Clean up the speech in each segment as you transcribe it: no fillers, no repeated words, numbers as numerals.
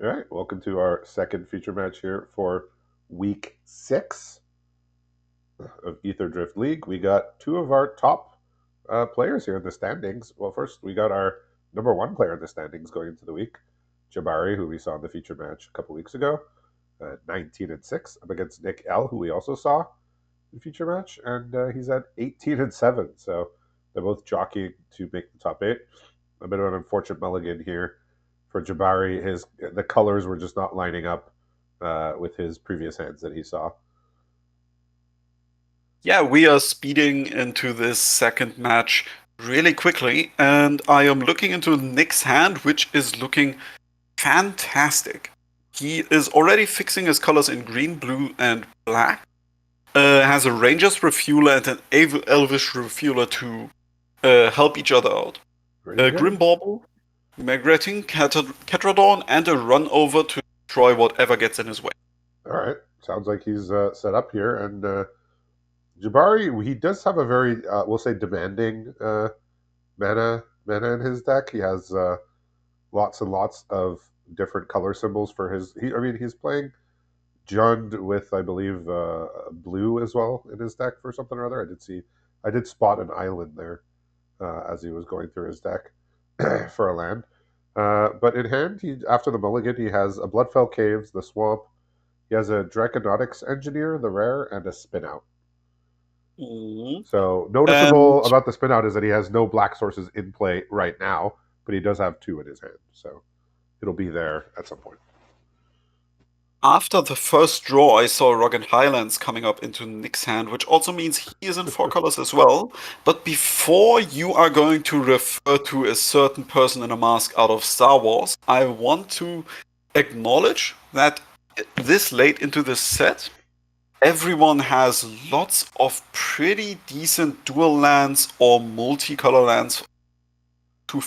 All right, welcome to our second feature match here for week 6 of Aetherdrift League. We got two of our top players here in the standings. Well, first, we got our number one player in the standings going into the week, Jahbari, who we saw in the feature match a couple weeks ago, 19-6, up against Nick L, who we also saw in the feature match, and he's at 18-7. So they're both jockeying to make the top 8. A bit of an unfortunate mulligan here for Jahbari. The colors were just not lining up with his previous hands that he saw. Yeah, we are speeding into this second match really quickly, and I am looking into Nick's hand, which is looking fantastic. He is already fixing his colors in green, blue, and black. Has a Ranger's Refueler and an Elvish Refueler to help each other out. Pretty A good. Grim Bauble, Migrating Catradon, and a Run Over to destroy whatever gets in his way. All right. Sounds like he's set up here. And Jahbari, he does have a very, we'll say, demanding mana in his deck. He has lots and lots of different color symbols for his. He's playing Jund with, I believe, blue as well in his deck for something or other. I did spot an island there as he was going through his deck for a land. But in hand, after the mulligan, he has a Bloodfell Caves, the Swamp. He has a Draconautics Engineer, the rare, and a Spin Out. Mhm. So And noticeable about the Spin Out is that he has no black sources in play right now, but he does have two in his hand. So it'll be there at some point. after the first draw, I saw Rogan Highlands coming up into Nick's hand, which also means he is in 4 colors as well. But before you are going to refer to a certain person in a mask out of Star Wars, I want to acknowledge that this late into the set, everyone has lots of pretty decent dual lands or multicolor lands to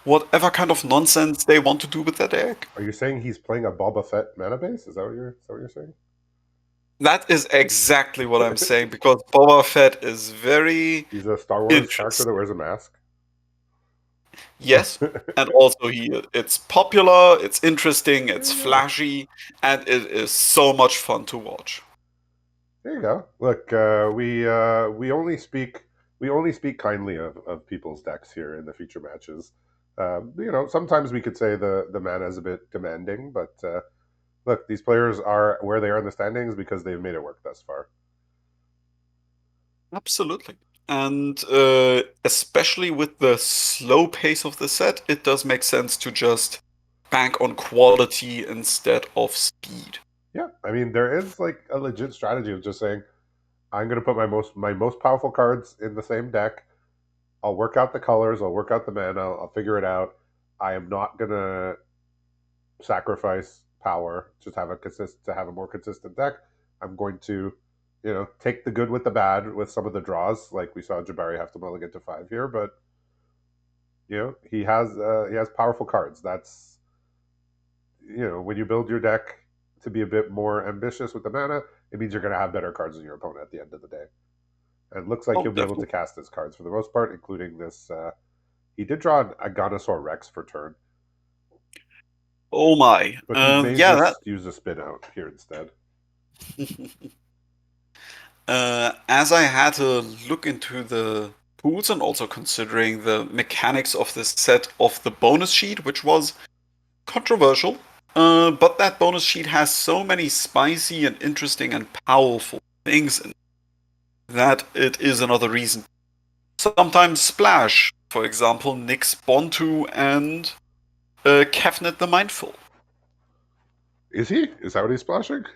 whatever kind of nonsense they want to do with their deck. Are you saying he's playing a Boba Fett mana base? Is that what you're saying? That is exactly what I'm saying because Boba Fett is very He's a Star Wars character that interesting. wears a mask. Yes, and also it's popular, it's interesting, it's There you go. flashy, and it is so much fun to watch. There you go. Look, we only speak kindly of people's decks here in the feature matches. Sometimes we could say the mana is a bit demanding, but look, these players are where they are in the standings because they've made it work thus far. Absolutely. And especially with the slow pace of the set, it does make sense to just bank on quality instead of speed. Yeah, I mean there is like a legit strategy of just saying I'm going to put my most powerful cards in the same deck. I'll work out the colors. I'll work out the mana. I'll figure it out. I am not going to sacrifice power to have a more consistent deck. I'm going to, take the good with the bad with some of the draws, like we saw Jahbari have to mulligan to 5 here, but he has powerful cards. That's when you build your deck to be a bit more ambitious with the mana, it means you're going to have better cards than your opponent at the end of the day. And it looks like Oh, he'll be able to definitely. cast his cards for the most part, including this. He did draw a Gauntlet Rex for turn, Oh my. but he may Yeah, just use a spin out here instead. that. As I had to look into the pools and also considering the mechanics of this set of the bonus sheet, which was controversial, but that bonus sheet has so many spicy and interesting and powerful things in it that it is another reason. Sometimes Splash, for example, Nyx Bontu and Kefnet the Mindful. Is he? Is that what he's splashing?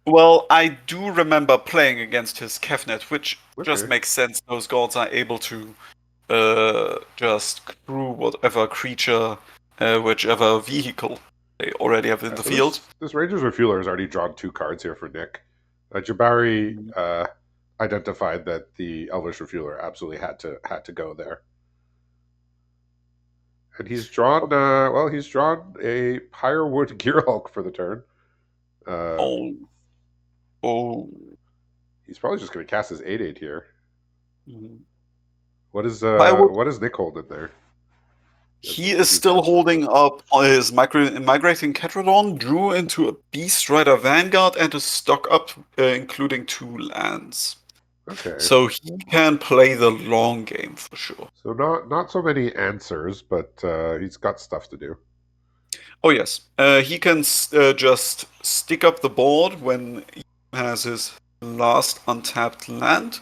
Well, I do remember playing against his Kefnet, which just Okay. makes sense. Those gods are able to just crew whatever creature, whichever vehicle they already have in the So field. this Rangers Refueler has already drawn two cards here for Nick. Jabari identified that the Elvish Refueler absolutely had to go there, and he's drawn. He's drawn a Pyrewood Gearhulk for the turn. Uh, Oh, oh. he's probably just going to cast his 8/8 here. Mhm. What is Firewood. what is Nick holding there? That's He a is tricky still card. holding up his migrating Catrodon, drew into a Beast Rider Vanguard, and a stock up, including 2 lands. Okay. So he can play the long game for sure. So not so many answers, but he's got stuff to do. Oh yes, he can just stick up the board when he has his last untapped land.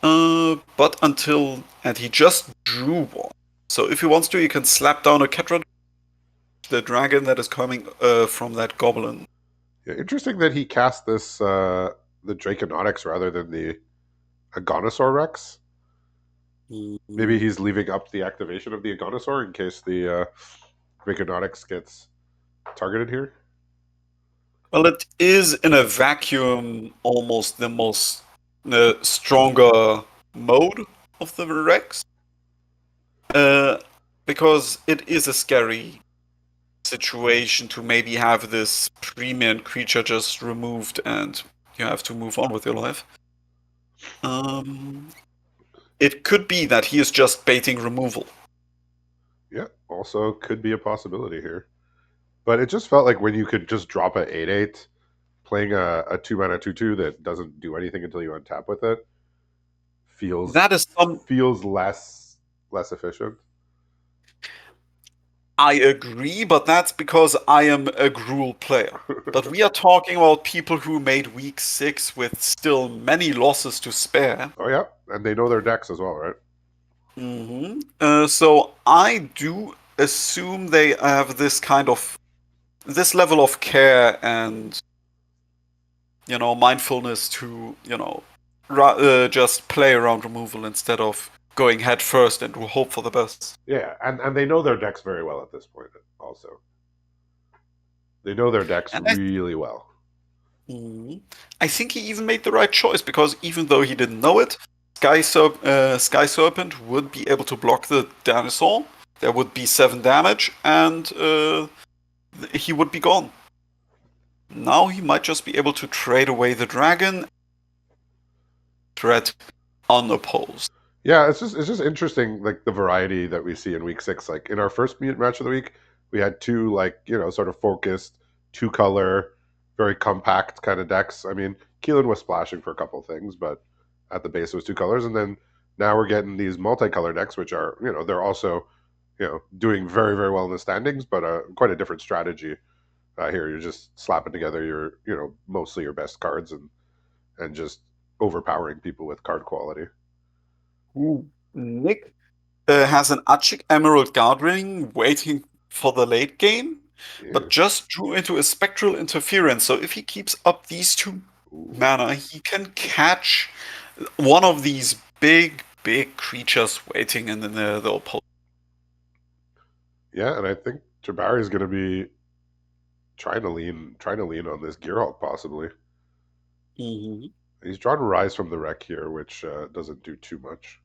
But until and he just drew one. So if he wants to, he can slap down a Ketron, the dragon that is coming from that goblin. Yeah, interesting that he cast this the Draconautics rather than the Agonosaur Rex. Maybe Mhm. he's leaving up the activation of the Agonosaur in case the Draconautics gets targeted here. Well, it is in a vacuum almost the most stronger mode of the Rex, uh, because it is a scary situation to maybe have this premium creature just removed and you have to move on with your life. Um, it could be that he is just baiting removal. Yeah, also could be a possibility here. But it just felt like when you could just drop a 8/8, playing a 2 mana 2/2 that doesn't do anything until you untap with it feels That is some. feels less efficient. I agree, but that's because I am a Gruul player. But we are talking about people who made week 6 with still many losses to spare. Oh yeah, and they know their decks as well, right? So I do assume they have this level of care and mindfulness to just play around removal instead of going head first and hope for the best. Yeah, and they know their decks very well at this point. Also, they know their decks And I really well. Mhm. I think he even made the right choice because even though he didn't know it, Sky Serpent would be able to block the dinosaur. There would be 7 damage, and he would be gone. Now he might just be able to trade away the dragon, threat unopposed. Yeah, it's just interesting, like the variety that we see in week 6. Like in our first match of the week, we had two like sort of focused, two color, very compact kind of decks. I mean, Keelan was splashing for a couple of things, but at the base it was two colors, and then now we're getting these multicolor decks, which are they're also doing very very well in the standings, but quite a different strategy. Here, you're just slapping together your mostly your best cards and just overpowering people with card quality. Ooh. Nick has an Achik Emerald Guard Ring waiting for the late game, Yeah. but just drew into a Spectral Interference. So if he keeps up these 2 mana, he can catch one of these big creatures waiting in the opponent. Yeah, and I think Jahbari is going to be trying to lean on this Gearhulk possibly. Mhm. He's drawn Rise from the Wreck here, which doesn't do too much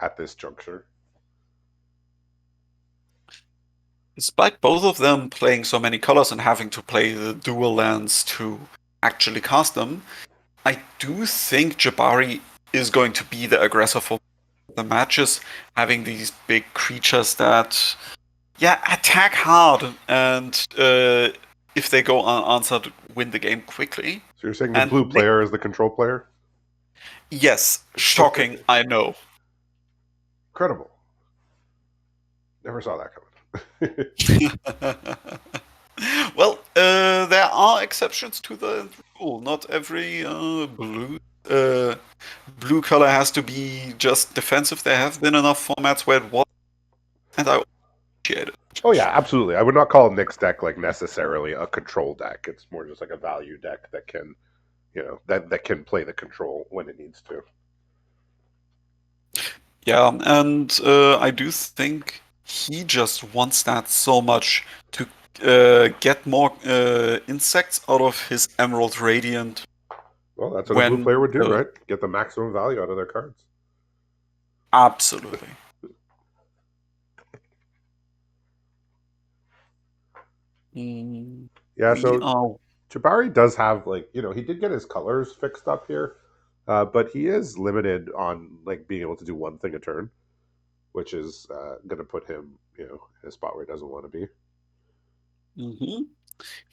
at this juncture. Despite both of them playing so many colors and having to play the dual lands to actually cast them, I do think Jabari is going to be the aggressor for the matches, having these big creatures that, yeah, attack hard and if they go unanswered, win the game quickly. So you're saying the And blue Nick, player is the control player? yes, shocking, I know. Incredible. Never saw that coming. Well, there are exceptions to the rule. Not every uh, blue color has to be just defensive. There have been enough formats where it was, and I appreciate it. Oh yeah, absolutely. I would not call Nick's deck like necessarily a control deck. It's more just like a value deck that can, that can play the control when it needs to. Yeah, and I do think he just wants that so much to get more insects out of his Emerald Radiant Well, that's what a blue when player would do, right? Get the maximum value out of their cards. absolutely. Mm, Yeah, we so are. Jabari does have like he did get his colors fixed up here, but he is limited on like being able to do one thing a turn, which is going to put him, in a spot where he doesn't want to be. Mm-hmm.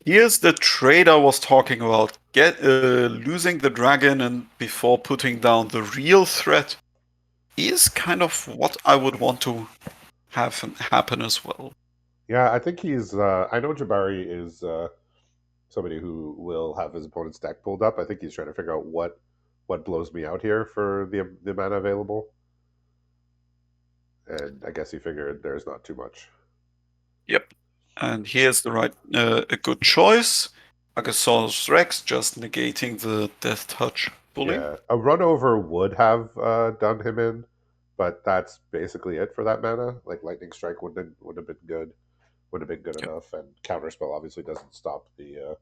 Here's the trade I was talking about. Losing the dragon and before putting down the real threat is kind of what I would want to have happen as well. Yeah, I think he's. I know Jahbari is somebody who will have his opponent's deck pulled up. I think he's trying to figure out what blows me out here for the mana available, and I guess he figured there's not too much. Yep. And here's a good choice. Agasaurus Rex just negating the Death Touch fully. Yeah, a run over would have done him in, but that's basically it for that mana. Like Lightning Strike would have been good, would have been good Yep. enough, and Counterspell obviously doesn't stop the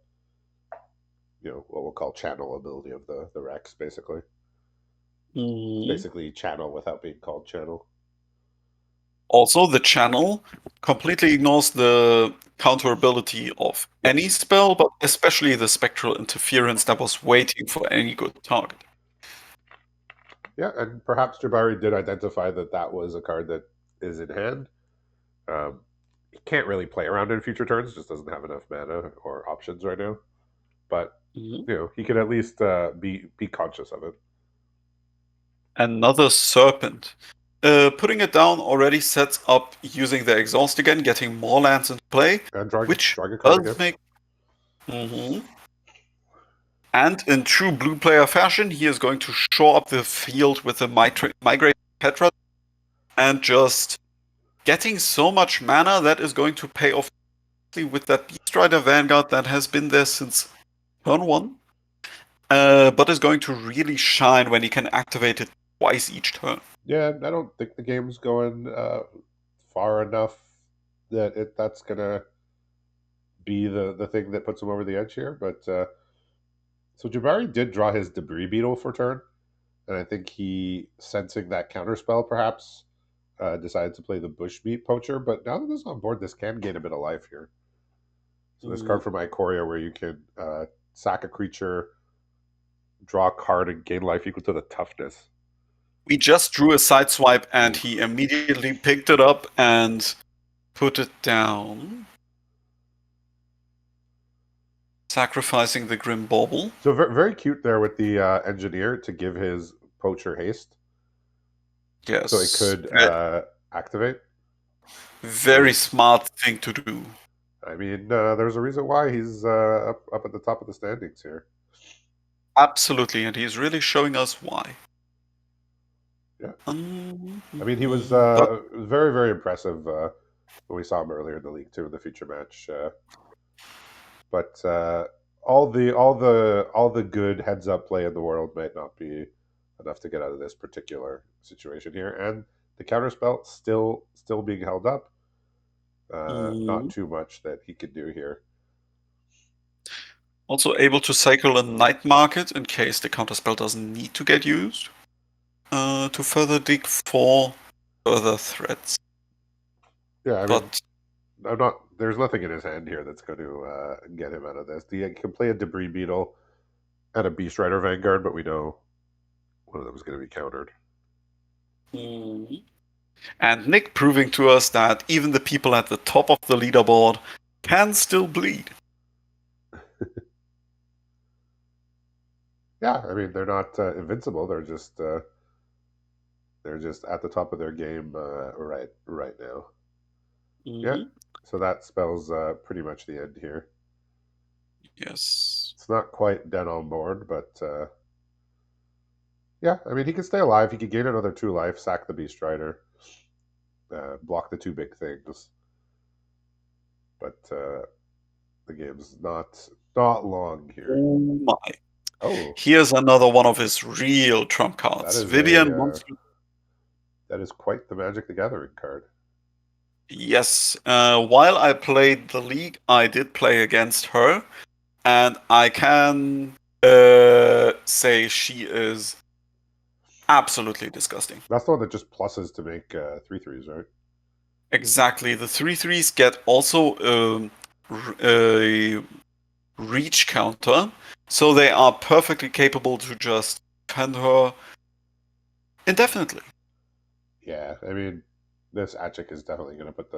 what we'll call channel ability of the Rex. Basically, it's Mhm. basically channel without being called channel. Also, the channel completely ignores the counter ability of Yep. any spell, but especially the spectral interference that was waiting for any good target. Yeah, and perhaps Jabari did identify that that was a card that is in hand. He can't really play around in future turns; just doesn't have enough mana or options right now. But Mhm. he can at least be conscious of it. Another serpent. Putting it down already sets up using the exhaust again, getting more lands into play, And which drawing a card does again. make. Mhm. And in true blue player fashion, he is going to shore up the field with the Migrate Petra and just getting so much mana that is going to pay off with that Beast Rider Vanguard that has been there since turn 1, but is going to really shine when he can activate it twice each turn. Yeah, I don't think the game's going far enough that that's gonna be the thing that puts him over the edge here. But so Jabari did draw his Debris Beetle for turn, and I think he, sensing that counterspell, perhaps decided to play the Bushmeat Poacher. But now that this is on board, this can gain a bit of life here. So this Mm. card from Ikoria, where you can sack a creature, draw a card, and gain life equal to the toughness. We just drew a sideswipe and Oof. he immediately picked it up and put it down, sacrificing the Grim Bauble. So very cute there with the engineer to give his poacher haste, so it Yes, could activate. I very mean, smart thing to do. there's a reason why he's up at the top of the standings here. Absolutely, and he's really showing us why. Yeah, he was But very impressive when we saw him earlier in the league too in the feature match. But all the good heads up play in the world might not be enough to get out of this particular situation here, and the counterspell still being held up. Not too much that he could do here. also able to cycle a Night Market in case the counterspell doesn't need to get used to further dig for further threats. Yeah, But I'm not. There's nothing in his hand here that's going to get him out of this. He can play a Debris Beetle and a Beast Rider Vanguard, but we know one of them is going to be countered. Mhm. And Nick proving to us that even the people at the top of the leaderboard can still bleed. Yeah, they're not invincible. They're just at the top of their game right now. Yeah, Mm-hmm. so that spells pretty much the end here. Yes. It's not quite dead on board, but yeah, he can stay alive. He can gain another 2 life, sack the Beast Rider, block the two big things. But the game's not long here. Oh my. Oh, Here's another one of his real trump that cards. is Vivian wants to. quite the Magic the Gathering card. Yes. While I played the league, I did play against her, and I can say she is absolutely disgusting. That's the one that just pluses to make 3/3s, right? Exactly. The 3/3s get also a reach counter, so they are perfectly capable to just defend her indefinitely. Yeah, This Achik is definitely going to put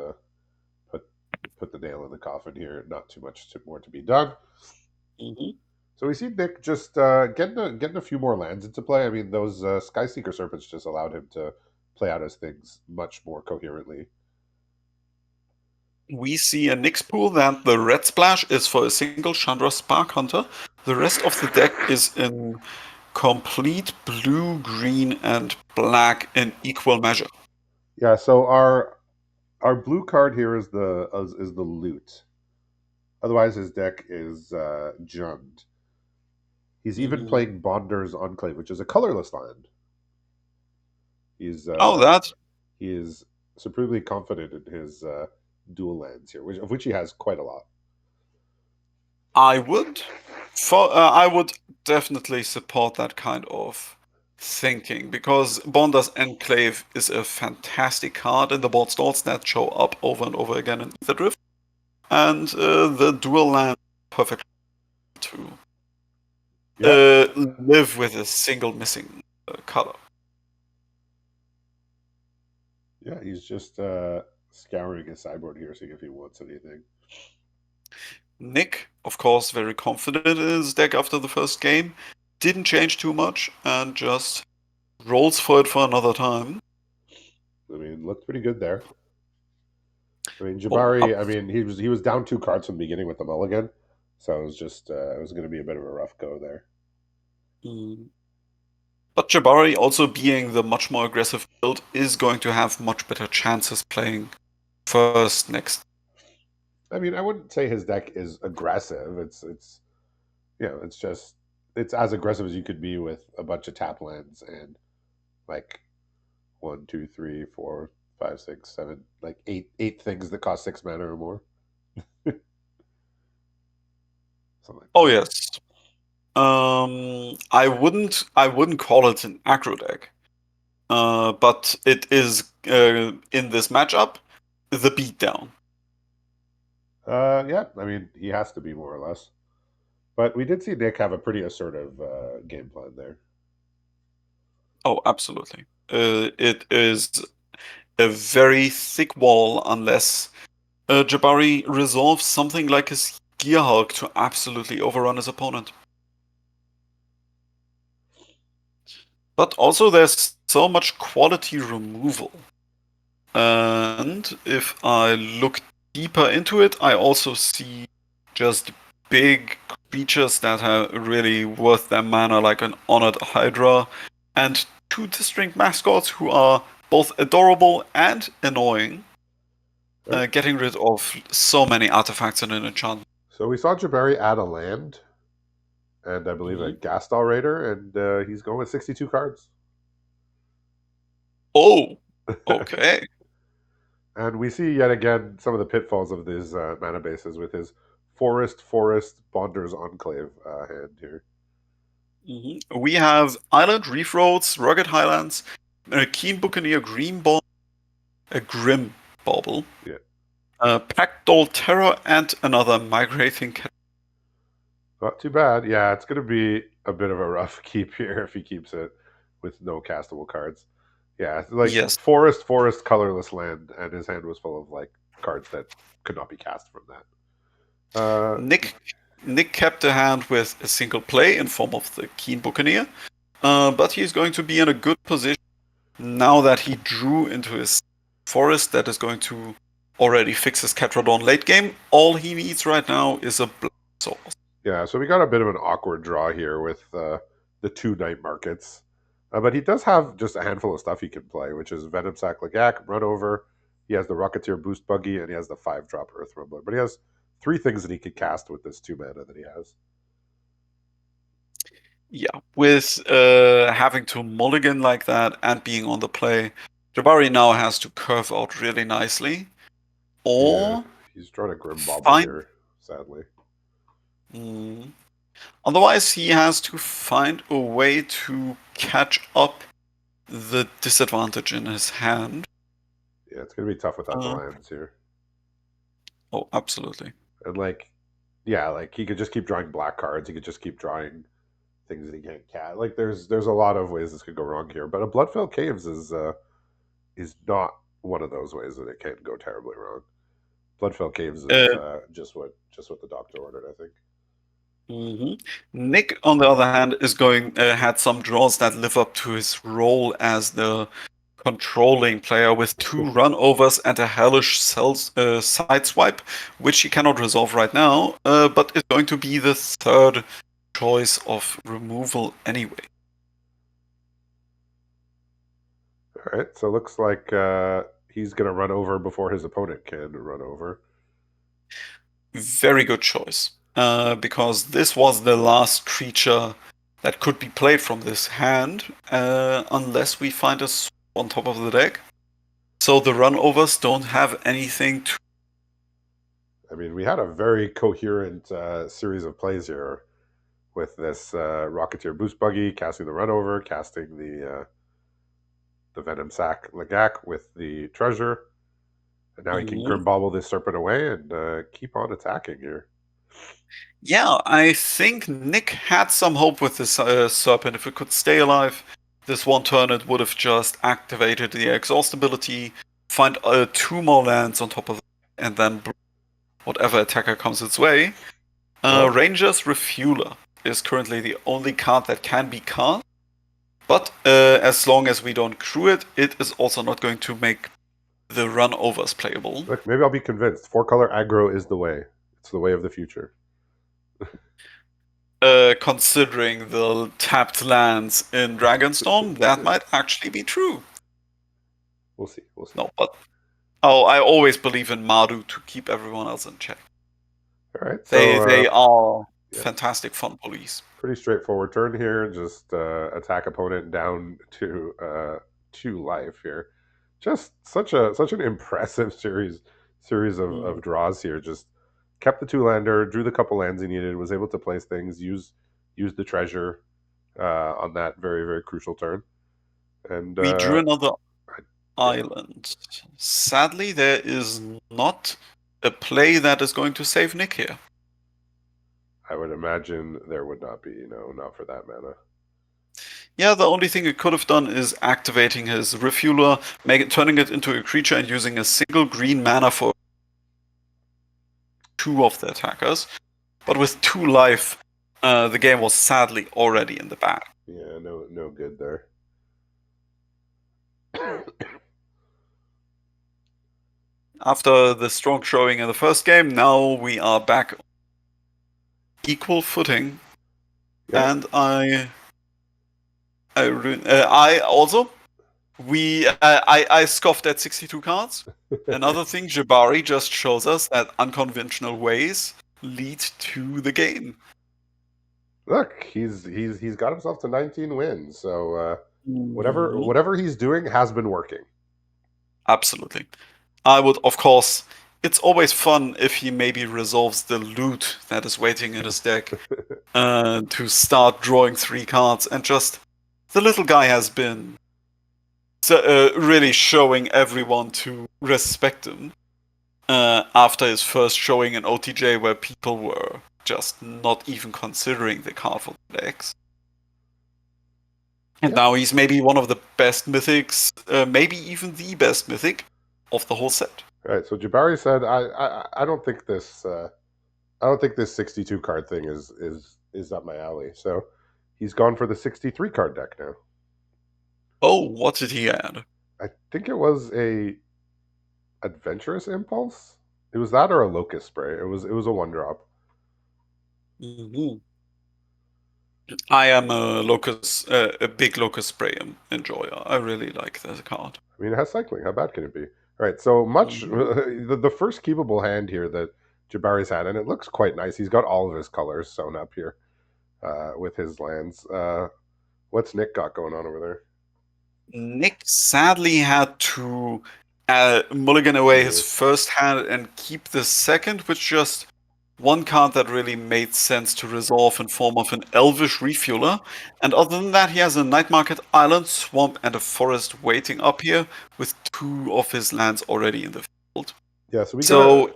put the nail in the coffin here. Not too much more to be done. Mhm. So we see Nick just getting a few more lands into play. I mean, those Skyseeker Serpents just allowed him to play out his things much more coherently. We see a Nyx pool that the red splash is for a single Chandra Spark Hunter. The rest of the deck is in complete blue, green, and black in equal measure. Yeah. So our blue card here is the loot. Otherwise, his deck is Jund. He's even Mhm. playing Bonder's Enclave, which is a colorless land. He's Oh, that he is supremely confident in his dual lands here, of which he has quite a lot. I would. I would definitely support that kind of thinking because Bonda's Enclave is a fantastic card in the board stalls that show up over and over again in Aetherdrift, and the dual land perfect to Yeah, live with a single missing color. yeah, he's just scouring his sideboard here, seeing if he wants anything. Nick, of course, very confident in his deck after the first game, didn't change too much and just rolls for it for another time. I mean, looked pretty good there. I mean, Oh, Jabari. up. I mean, he was down two cards from the beginning with the mulligan, so it was just it was going to be a bit of a rough go there. Mm. But Jahbari, also being the much more aggressive build, is going to have much better chances playing first next. I mean, I wouldn't say his deck is aggressive. It's it's just it's as aggressive as you could be with a bunch of tap lands and like one, two, three, four, five, six, seven, like eight things that cost 6 mana or more, something like Oh that. yes. I wouldn't call it an aggro deck. But it is in this matchup the beatdown. Yeah, I mean, he has to be more or less. But we did see Nick have a pretty assertive game plan there. Oh, absolutely. It is a very thick wall unless Jabari resolves something like his Gear Hulk to absolutely overrun his opponent. But also, there's so much quality removal. And if I look deeper into it, I also see just big creatures that are really worth their mana, like an Honored Hydra, and two distinct mascots who are both adorable and annoying, Right. getting rid of so many artifacts in an enchantment. So we saw Jabari add a land and I believe a Mhm. Gastal Raider, and he's going with 62 cards. Oh, okay. And we see yet again some of the pitfalls of these mana bases with his Forest, Bonder's Enclave hand here. We have Island Reef Roads, Rugged Highlands, a Keen Buccaneer Green Ball, a Grim Bauble, Yeah. Packdoll Terror, and another Migrating Cat. Not too bad. Yeah, it's going to be a bit of a rough keep here if he keeps it with no castable cards. Yeah, it's like Yes, colorless land, and his hand was full of like cards that could not be cast from that. Nick Nick kept the hand with a single play in form of the Keen Buccaneer, but he's going to be in a good position now that he drew into his forest that is going to already fix his Catrodon late game. All he needs right now is a Black Source. yeah, so we got a bit of an awkward draw here with the two night markets. But he does have just a handful of stuff he can play, which is Venom Sack Lagak, Run Over. He has the Rocketeer Boost Buggy, and he has the 5-drop Earth Rumbler. But he has three things that he could cast with this 2 mana that he has. Yeah, with having to mulligan like that and being on the play, Jabari now has to curve out really nicely, Yeah, or he's drawing a Grim Bobble find. here, sadly. Mm, otherwise, he has to find a way to catch up the disadvantage in his hand. Yeah, it's going to be tough without the Uh, lands here. oh, absolutely. And like, yeah, like he could just keep drawing black cards. He could just keep drawing things that he can't cast. Like there's a lot of ways this could go wrong here. But a Bloodfell Caves is not one of those ways that it can't go terribly wrong. Bloodfell Caves is Uh, just what the doctor ordered, I think. mhm. Nick, on the other hand, is going had some draws that live up to his role as the controlling player with two runovers and a hellish sideswipe, which he cannot resolve right now, but is going to be the third choice of removal anyway. All right, so it looks like he's going to run over before his opponent can run over. Very good choice, because this was the last creature that could be played from this hand, unless we find a swamp on top of the deck. So the runovers don't have anything to. I mean, we had a very coherent series of plays here with this Rocketeer Boost Buggy casting the runover, casting the Venom Sack Lagak with the treasure. And now he can Mhm. Grimbobble this Serpent away and keep on attacking here. Yeah, I think Nick had some hope with this Serpent. If it could stay alive this one turn, it would have just activated the exhaust ability, find two more lands on top of it, and then whatever attacker comes its way. Well, Ranger's Refueler is currently the only card that can be cast, but as long as we don't crew it, it is also not going to make the runovers playable. look, maybe I'll be convinced. 4-color aggro is the way. It's the way of the future. Considering the tapped lands in Dragonstorm, that might actually be true. We'll see. We'll see. No, but I always believe in Maru to keep everyone else in check. All right, They so they are yeah, fantastic fun police. pretty straightforward turn here. Just attack opponent down to 2 life here. Just such an impressive series of Mm. draws here. Just kept the 2-lander, drew the couple lands he needed, was able to place things, use the treasure on that very very crucial turn, and We drew another yeah, island. Sadly, there is not a play that is going to save Nick here. I would imagine there would not be, not for that mana. Yeah, the only thing it could have done is activating his refueler, turning it into a creature and using a single green mana for two of the attackers. But with 2 life, the game was sadly already in the bag. Yeah, no good there. After the strong showing in the first game, now we are back on equal footing, Yep. and I also I scoffed at 62 cards. Another thing, Jahbari just shows us that unconventional ways lead to the game. Look, he's got himself to 19 wins. So whatever Mhm. whatever he's doing has been working. Absolutely. I would, of course. It's always fun if he maybe resolves the loot that is waiting in his deck to start drawing 3 cards, and just the little guy has been really showing everyone to respect him after his first showing in OTJ, where people were just not even considering the card for the decks. And Yeah. now he's maybe one of the best mythics, maybe even the best mythic of the whole set. All right. So Jabari said, I don't think this 62 card thing is up my alley. So he's gone for the 63 card deck now. Oh, what did he add? I think it was a adventurous impulse. It was that or a locust spray. It was a 1-drop. Mm-hmm. I am a big locust spray enjoyer. I really like that card. I mean, it has cycling. How bad can it be? All right, so much Mm-hmm. the first keepable hand here that Jabari's had, and it looks quite nice. He's got all of his colors sewn up here with his lands. What's Nick got going on over there? Nick sadly had to mulligan away his Yes. first hand and keep the second, which just one card that really made sense to resolve in form of an Elvish Refueler. And other than that, he has a Night Market Island, Swamp, and a Forest waiting up here with 2 of his lands already in the field. Yeah, so we get a So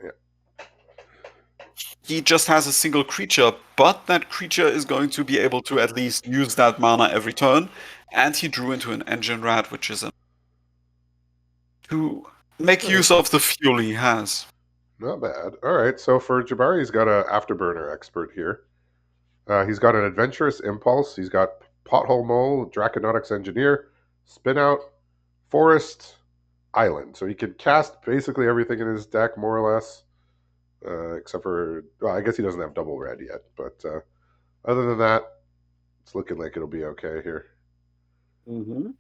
he just has a single creature, but that creature is going to be able to at least use that mana every turn. And he drew into an Engine Rat, which is a 2. Make All right. use of the fuel he has. Not bad. All right. So for Jahbari, he's got a afterburner expert here. He's got an adventurous impulse. He's got pothole mole, draconautics engineer, spin out, forest, island. So he can cast basically everything in his deck, more or less, except for, well, I guess he doesn't have double red yet. But other than that, it's looking like it'll be okay here. Mm-hmm.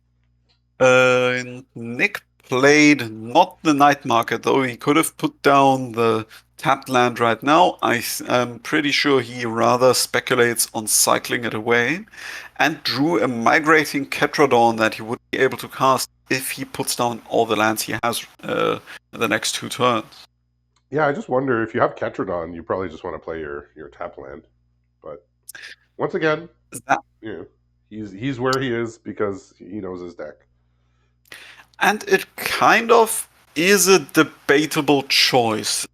Nick played not the night market, though he could have put down the tapped land right now. I'm pretty sure he rather speculates on cycling it away and drew a migrating Ketrodon that he would be able to cast if he puts down all the lands he has in the next 2 turns. Yeah, I just wonder if you have Ketrodon, you probably just want to play your tap land. But once again, That, you know, he's where he is because he knows his deck. and it kind of is a debatable choice,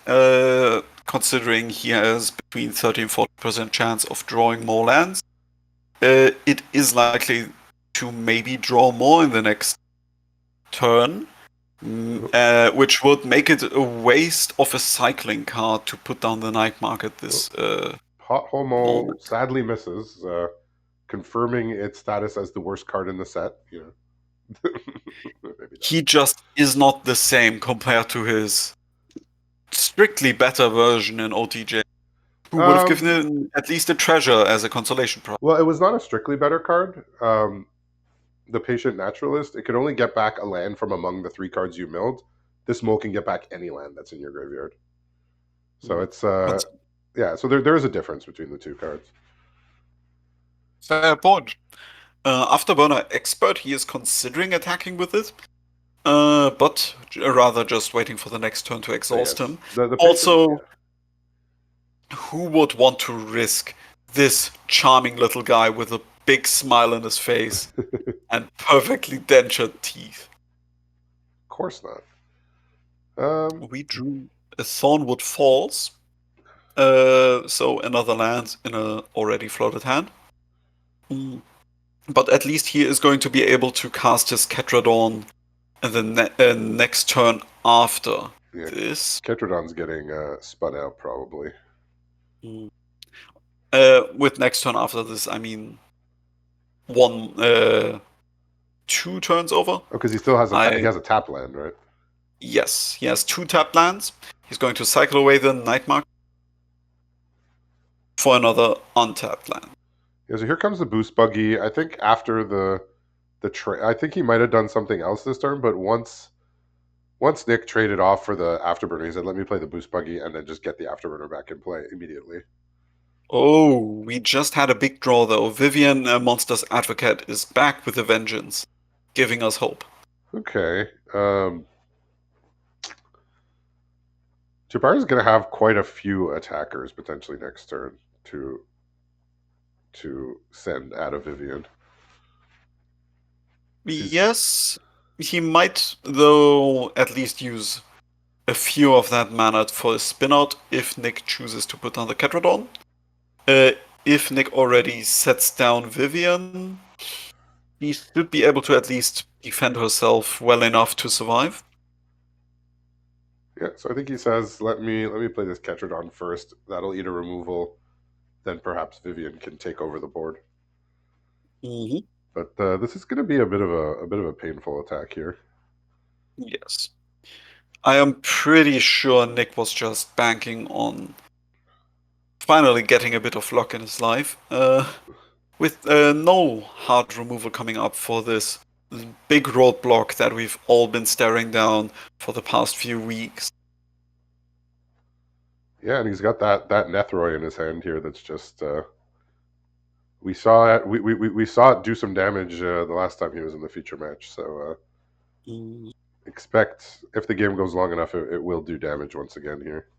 considering he has between 30 and 40% chance of drawing more lands. It is likely to maybe draw more in the next turn, which would make it a waste of a cycling card to put down the night market this Pothole moment. Mole sadly misses, confirming its status as the worst card in the set. Maybe not. He just is not the same compared to his strictly better version in OTJ, who would have given Um, him at least a treasure as a consolation prize. well, it was not a strictly better card. The Patient Naturalist, it could only get back a land from among the 3 cards you milled. This mole can get back any land that's in your graveyard. So it's Cons- yeah. So there is a difference between the 2 cards. Fair point. Afterburner Expert, he is considering attacking with it, but rather just waiting for the next turn to Oh, exhaust yes, him. the patient. Also, Yeah. who would want to risk this charming little guy with a big smile on his face Of and perfectly dentured teeth? course not. Um, We drew a Thornwood Falls, so another land in a already floated hand. Mm. But at least he is going to be able to cast his Ketradon in the next turn after yeah, this. Ketrodon's getting spun out probably. Mm. With next turn after this, I mean one, 2 turns over. Oh, because he still has he I has a tap land, right? Yes, he has 2 tap lands. He's going to cycle away the Night Mark for another untapped land. Yeah. So here comes the boost buggy. I think after I think he might have done something else this turn, but once Nick traded off for the afterburner, he said, "Let me play the boost buggy and then just get the afterburner back in play immediately." Oh, we just had a big draw though. Vivian, Monster's Advocate, is back with a vengeance, giving us hope. Okay. Jabari's going to have quite a few attackers potentially next turn to send out of Vivian. Yes, he might, though, at least use a few of that mana for a spin out if Nick chooses to put down the Ketradon. If Nick already sets down Vivian, he should be able to at least defend herself well enough to survive. Yeah, so I think he says, "Let me play this Ketrodon first. That'll eat a removal. Then perhaps Vivian can take over the board." Mm-hmm. But this is going to be a bit of a painful attack here. Yes. I am pretty sure Nick was just banking on finally getting a bit of luck in his life. With no hard removal coming up for this big roadblock that we've all been staring down for the past few weeks. Yeah, and he's got that Nethroi in his hand here. That's just we saw it. We saw it do some damage the last time he was in the feature match. So Mm. expect if the game goes long enough, it will do damage once again here.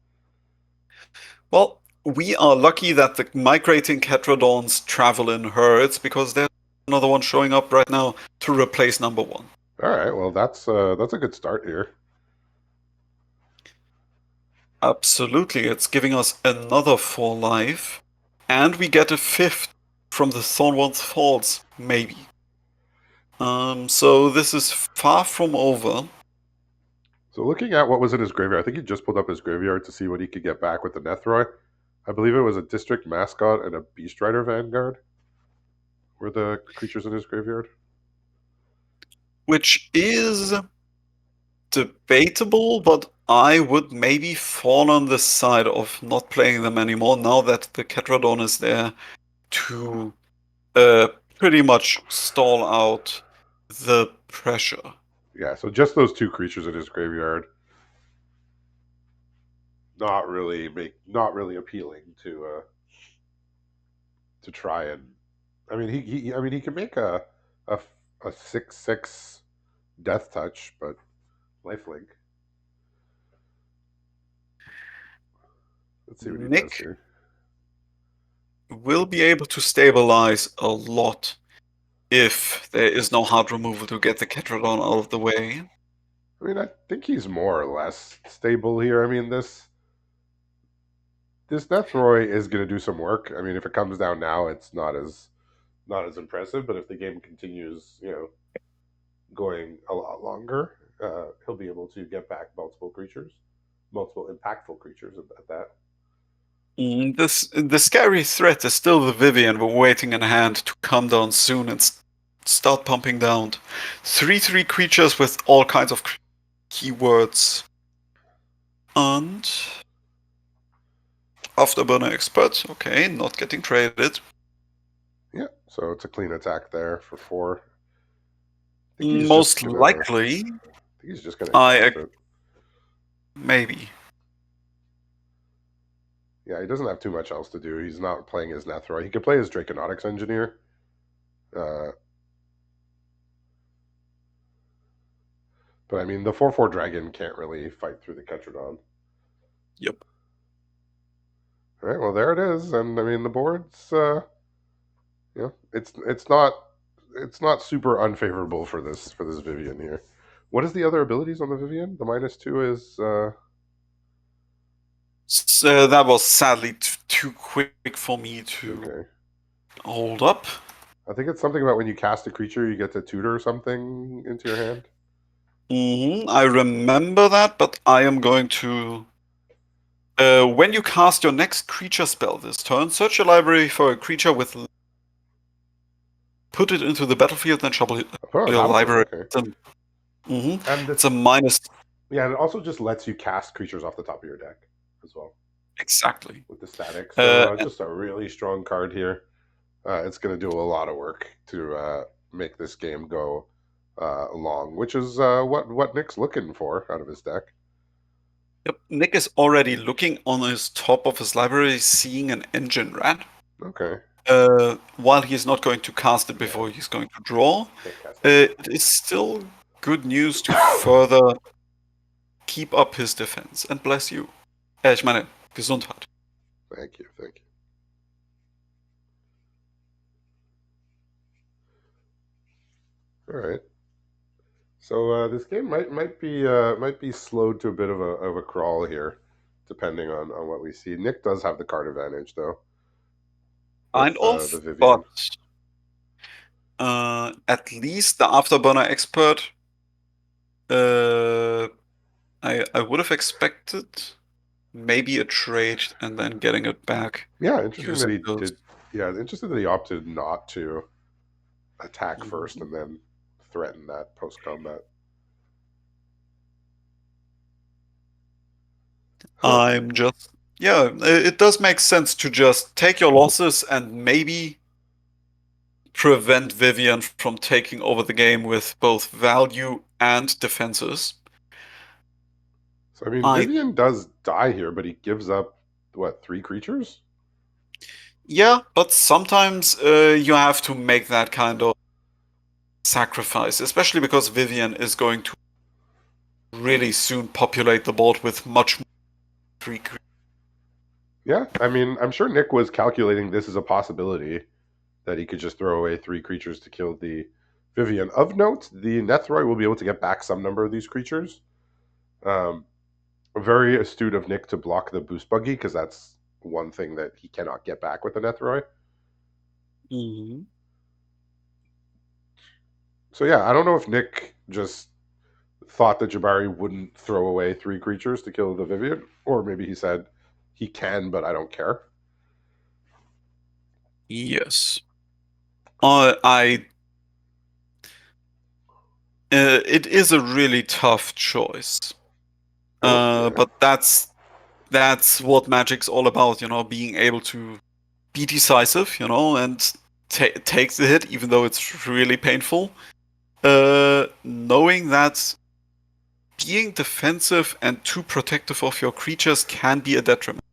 Well, we are lucky that the migrating Ketrodons travel in herds because there's another one showing up right now to replace number 1. All right, well that's a good start here. Absolutely, it's giving us another 4 life, and we get a 5th from the Thornwood Falls, maybe. So this is far from over. So looking at what was in his graveyard, I think he just pulled up his graveyard to see what he could get back with the Nethroi. I believe it was a District Mascot and a Beast Rider Vanguard were the creatures in his graveyard. Which is debatable, but I would maybe fall on the side of not playing them anymore now that the Ketradon is there to pretty much stall out the pressure. Yeah, so just those two creatures in his graveyard, not really appealing to try and. I mean, I mean, he can make a 6/6 Death Touch, but lifelink. Let's see what he does Nick here. will be able to stabilize a lot if there is no hard removal to get the Ketradon out of the way. I mean, I think he's more or less stable here. I mean, this Nethroi is going to do some work. I mean, if it comes down now, it's not as impressive. But if the game continues, going a lot longer, he'll be able to get back multiple creatures, multiple impactful creatures at that. The scary threat is still the Vivian we're waiting in hand to come down soon and start pumping down. 3/3 creatures with all kinds of keywords. And Afterburner Expert, okay, not getting traded. Yeah, so it's a clean attack there for 4. I think he's just Most gonna. likely, I think he's just gonna I cast it. maybe. Yeah, he doesn't have too much else to do. He's not playing his Nethroi. He could play his Draconautics Engineer. Uh, but I mean, the 4/4 Dragon can't really fight through the Ketradon. Yep. All right, well there it is, and I mean the board's it's not super unfavorable for this Vivian here. What is the other abilities on the Vivian? The -2 is So that was sadly too quick for me to okay. hold up. I think it's something about when you cast a creature, you get to tutor something into your hand. I remember that, but I am going to. When you cast your next creature spell this turn, search your library for a creature with. Put it into the battlefield, then shuffle Oh, your battlefield. library. Okay, and It's a minus. yeah, and it also just lets you cast creatures off the top of your deck as well Exactly. with the static. So Uh, just a really strong card here. It's going to do a lot of work to make this game go long, which is what Nick's looking for out of his deck. yep. Nick is already looking on his top of his library, seeing an engine rat. Okay, While he is not going to cast it before he's going to draw, can't cast that. it is still good news to further keep up his defense. And bless you. Ich meine, Gesundheit. Thank you, thank you. All right. So this game might be slowed to a bit of a crawl here, depending on what we see. Nick does have the card advantage though Kind with the of, but Vivian. at least the Afterburner Expert, I would have expected maybe a trade and then getting it back Yeah, interesting that using he those. did. Yeah, interesting that he opted not to attack first Mhm. and then threaten that post combat. Huh. I'm just, yeah, it does make sense to just take your losses and maybe prevent Vivian from taking over the game with both value and defenses. So I mean, I Vivian does die here, but he gives up what 3 creatures? Yeah, but sometimes you have to make that kind of sacrifice, especially because Vivian is going to really soon populate the board with much more free creatures. Yeah, I mean, I'm sure Nick was calculating this as a possibility that he could just throw away 3 creatures to kill the Vivian. Of note, the Nethroi will be able to get back some number of these creatures. Um, very astute of Nick to block the boost buggy because that's one thing that he cannot get back with the Nethroi. So yeah, I don't know if Nick just thought that Jahbari wouldn't throw away 3 creatures to kill the Vivian, or maybe he said he can, but I don't care. Yes. I it is a really tough choice. Oh yeah, But that's what Magic's all about, being able to be decisive, and take the hit, even though it's really painful. Knowing that being defensive and too protective of your creatures can be a detriment.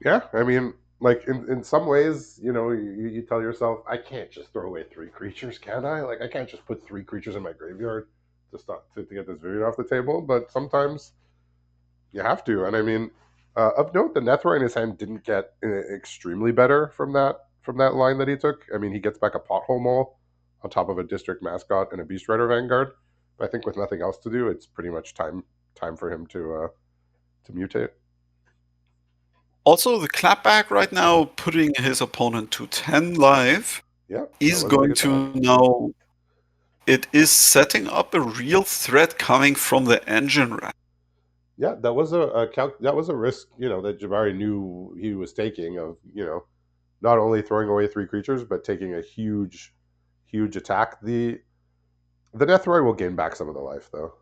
yeah. I mean, like in some ways, you tell yourself, I can't just throw away 3 creatures, can I? Like I can't just put 3 creatures in my graveyard to get this Vivian off the table. But sometimes you have to, and I mean, of note, the Nethra in his hand didn't get extremely better from that line that he took. I mean, he gets back a Pothole Mole on top of a District Mascot and a Beast Rider Vanguard. But I think with nothing else to do, it's pretty much time for him to mutate. Also, the clapback right now, putting his opponent to 10 live, Yeah, that is was a big going attack. to now. It is setting up a real threat coming from the engine rack. Yeah, that was that was a risk, that Jabari knew he was taking of, not only throwing away 3 creatures but taking a huge attack. The Nethroi will gain back some of the life though.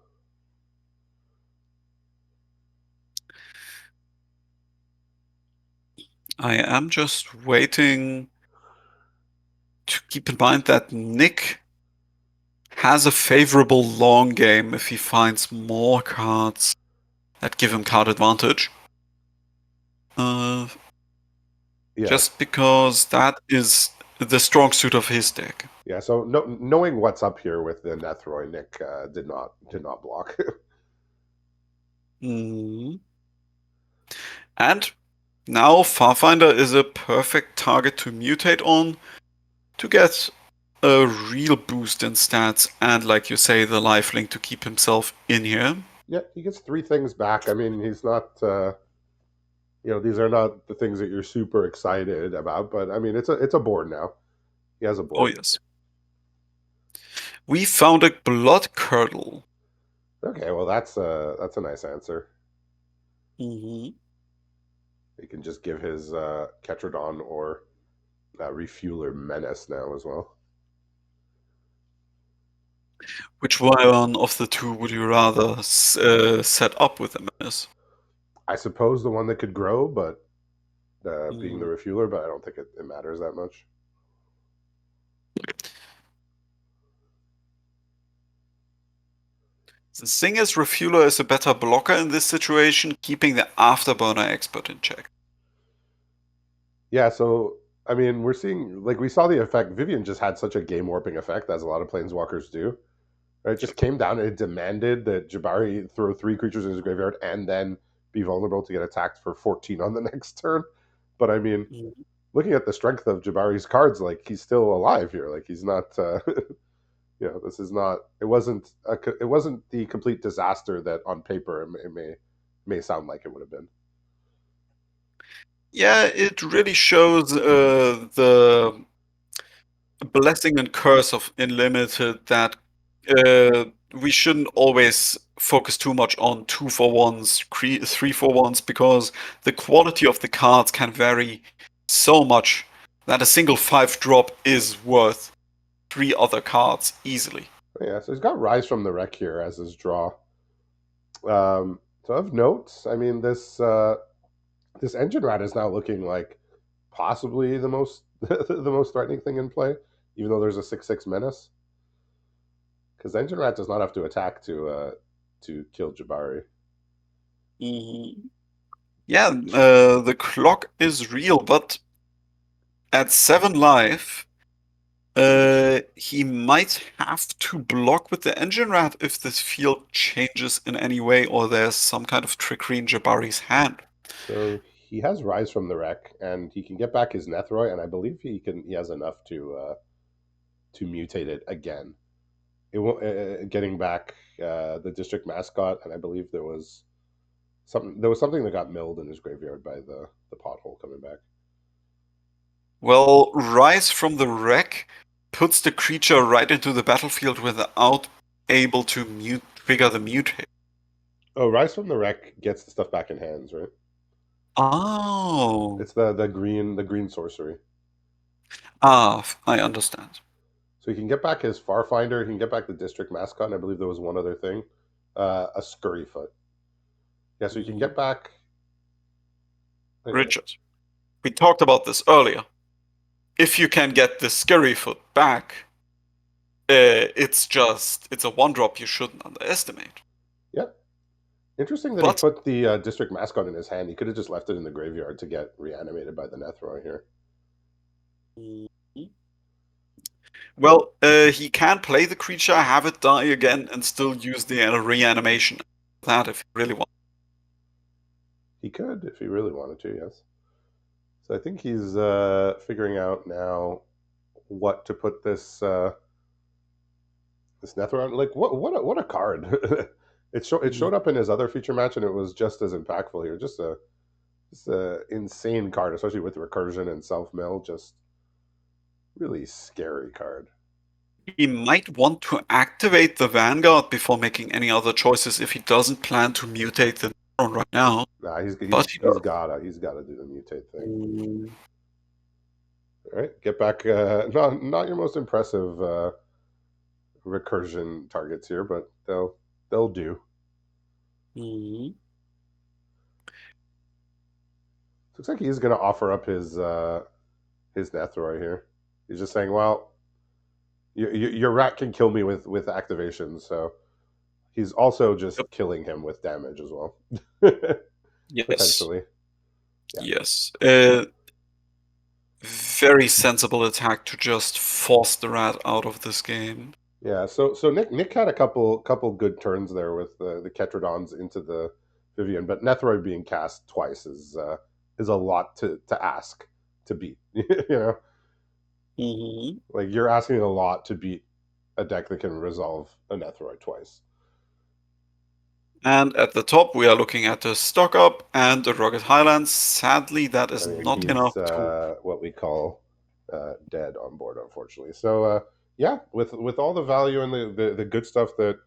I am just waiting to keep in mind that Nick has a favorable long game if he finds more cards that give him card advantage. Uh, Yeah, just because that is the strong suit of his deck. yeah. So knowing what's up here with the Nethroi, Nick did not block. Mhm. And now Farfinder is a perfect target to mutate on to get a real boost in stats and, like you say, the lifelink to keep himself in here. Yeah, he gets 3 things back. I mean, he's not. These are not the things that you're super excited about, but I mean, it's a board now. He has a Oh, board. yes. We found a blood curdle. Okay, well that's a nice answer. Mm-hmm. He can just give his Ketrodon or Refueler Menace now as well. Which one of the two would you rather set up with a menace? I suppose the one that could grow, but being the Mm. Refueler, but I don't think it matters that much. The thing is, Refueler is a better blocker in this situation, keeping the Afterburner expert in check. Yeah, so I mean, we're seeing like we saw the effect. Vivian just had such a game warping effect, as a lot of planeswalkers do. Right? It just came down and it demanded that Jabari throw 3 creatures in his graveyard and then be vulnerable to get attacked for 14 on the next turn. But I mean, Mhm. looking at the strength of Jabari's cards, like he's still alive here. Like he's not. This is not. It wasn't the complete disaster that on paper it may sound like it would have been. Yeah, it really shows the blessing and curse of Unlimited that we shouldn't always focus too much on 2-for-1s, 3-for-1s, because the quality of the cards can vary so much that a single 5-drop is worth 3 other cards easily. Yeah, so he's got Rise from the Wreck here as his draw. So of note, I mean this engine rat is now looking like possibly the most the most threatening thing in play, even though there's a 6/6 menace. Because engine rat does not have to attack to kill Jabari. Mhm. Yeah, the clock is real, but at 7 life, he might have to block with the engine rat if this field changes in any way or there's some kind of trickery in Jabari's hand. So he has Rise from the Wreck, and he can get back his Nethroi, and I believe he has enough to mutate it again. It won't getting back the district mascot, and I believe there was something that got milled in his graveyard by the Pothole coming back. Well, Rise from the Wreck puts the creature right into the battlefield without able to trigger the mutate? Oh, Rise from the Wreck gets the stuff back in hands, right? Oh, It's the green sorcery. I understand. So he can get back his Farfinder, he can get back the district mascot, and I believe there was one other thing, a Scurryfoot. Yeah, so you can Mhm. get back. Anyway, Richard, we talked about this earlier. If you can get the scary foot back, it's a one drop you shouldn't underestimate. yeah, interesting that he But put the district mascot in his hand. He could have just left it in the graveyard to get reanimated by the Nethroi here. well, he can play the creature, have it die again, and still use the reanimation. That if he really wants. He could if he really wanted to. Yes. So I think he's figuring out now what to put this Nether on. Like what a card! It showed up in his other feature match and it was just as impactful here. Just a insane card, especially with recursion and self mill. Just really scary card. He might want to activate the Vanguard before making any other choices if he doesn't plan to mutate the Necron right now. Nah, But he does. he's gotta do the mutate thing. Mm. All right, get back. Not your most impressive recursion targets here, but they'll do. Mhm. Looks like he's gonna offer up his Nethroi here. He's just saying, well, your rat can kill me with activation, so he's also Yep. just killing him with damage as well, Yes. potentially. Yeah, Yes. Very sensible attack to just force the rat out of this game. yeah. So Nick had a couple good turns there with the Ketrodons into the Vivian, but Nethroi being cast twice is a lot to ask to beat. Mhm. Like you're asking a lot to beat a deck that can resolve a Nethroi twice. And at the top, we are looking at the Stock Up and the Rugged Highlands. Sadly, that I is mean, not he's enough to. what we call dead on board, unfortunately. So yeah, with all the value and the good stuff that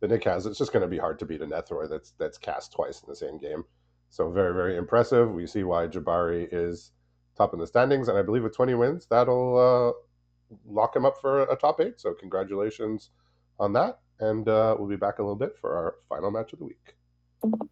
Nick has, it's just going to be hard to beat a Nethroi that's cast twice in the same game. So very very impressive. We see why Jahbari is top in the standings, and I believe with 20 wins, that'll lock him up for a top 8. So congratulations on that, and we'll be back in a little bit for our final match of the week.